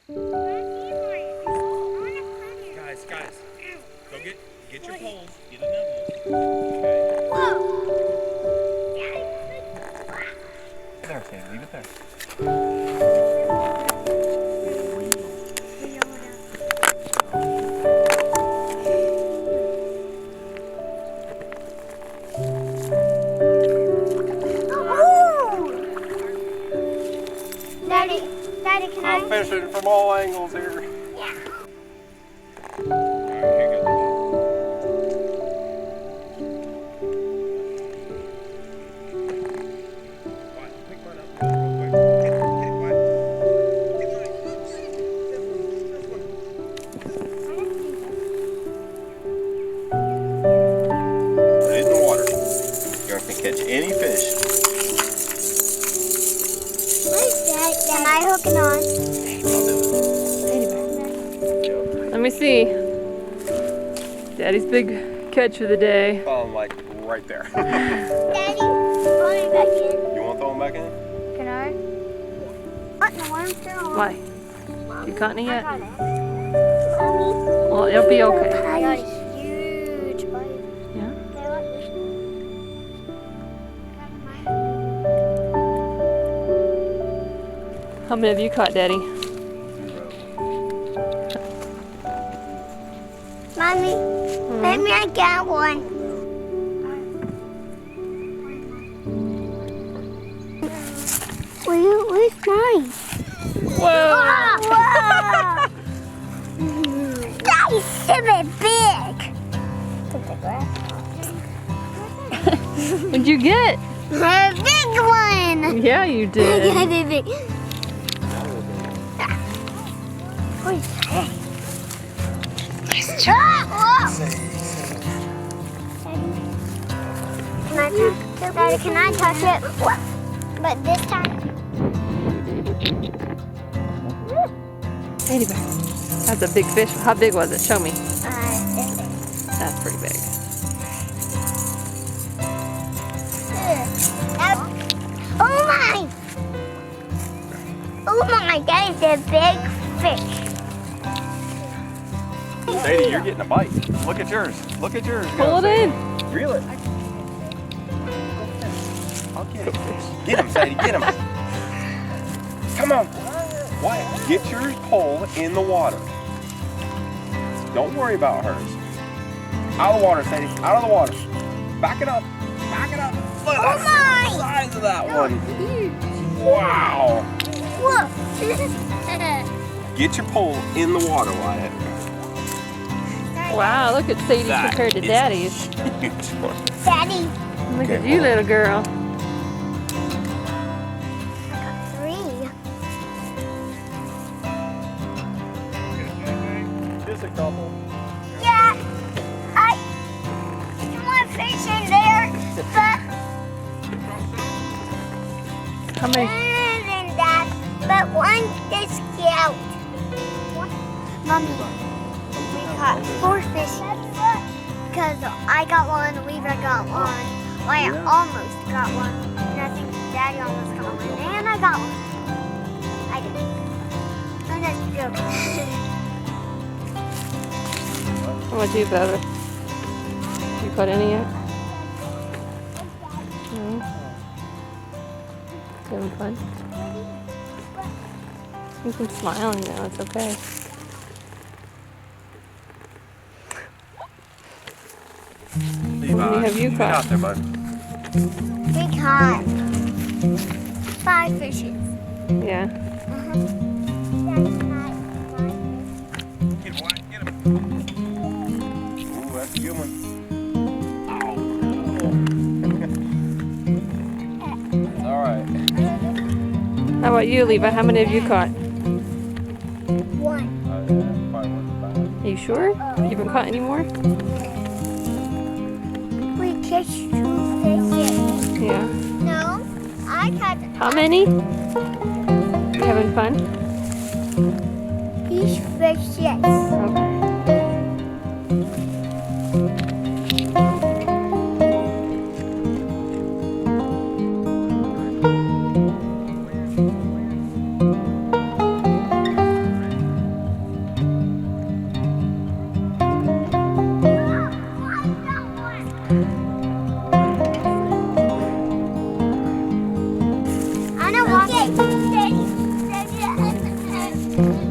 Guys, go get your poles, get another one. Okay. There, Sam, leave it there. Daddy, can I'm fishing from all angles here. Yeah. Alright, here you go. Wyatt, pick mine up real quick. Get it, Wyatt. Get mine. This one. Put it in the water. You're not gonna catch any fish. Can I hook it on? Let me see. Daddy's big catch of the day. Oh, like right there. Daddy, throw it back in. You want to throw them back in? Can I? Oh, no, I'm still on. Why? You caught any I yet? got it. Mommy, Well, it'll be okay. I got a huge bite. Yeah? Okay, look. How many have you caught, Daddy? Mommy, let me get one. Where's mine? Whoa! Whoa! That is super big. What'd you get? A big one. Yeah, you did. Yeah, big. What is that? Daddy, can I touch it? But this time. Lady bear. That's a big fish. How big was it? Show me. That's pretty big. Oh my! Oh my, that is a big fish. Sadie, you're getting a bite. Look at yours. Look at yours. Pull it in. Reel it. I'll get it. Get him, Sadie. Get him. Come on. Wyatt, get your pole in the water. Don't worry about hers. Out of the water, Sadie. Out of the water. Back it up. Back it up. Look at the size of that one. Wow. Look. Get your pole in the water, Wyatt. Wow, look at Sadie That compared to is Daddy's. Huge one. Daddy. Look at you, little girl. I got 3. Just a couple. Yeah. I want fish in there, but How many? than that, but one is out. Mommy, we caught 4 fish because I got one, Weaver got one, I almost got one, and I think Daddy almost got one, and I got one. I did. I'm just joking. How about you, Bubba? You caught any yet? No? Having fun? You can smiling now, it's okay. Levi, have you get caught? out there, bud. We caught 5 fishes. Yeah. Get him, Wyatt. Get him. Ooh, that's a good one. Ow. All right. How about you, Levi? How many have you caught? 1. Probably worth Are you sure? You haven't caught any more? We catch 2 fishes. Yeah. No, I caught How many? You having fun? each fish, yes. Okay. Bye.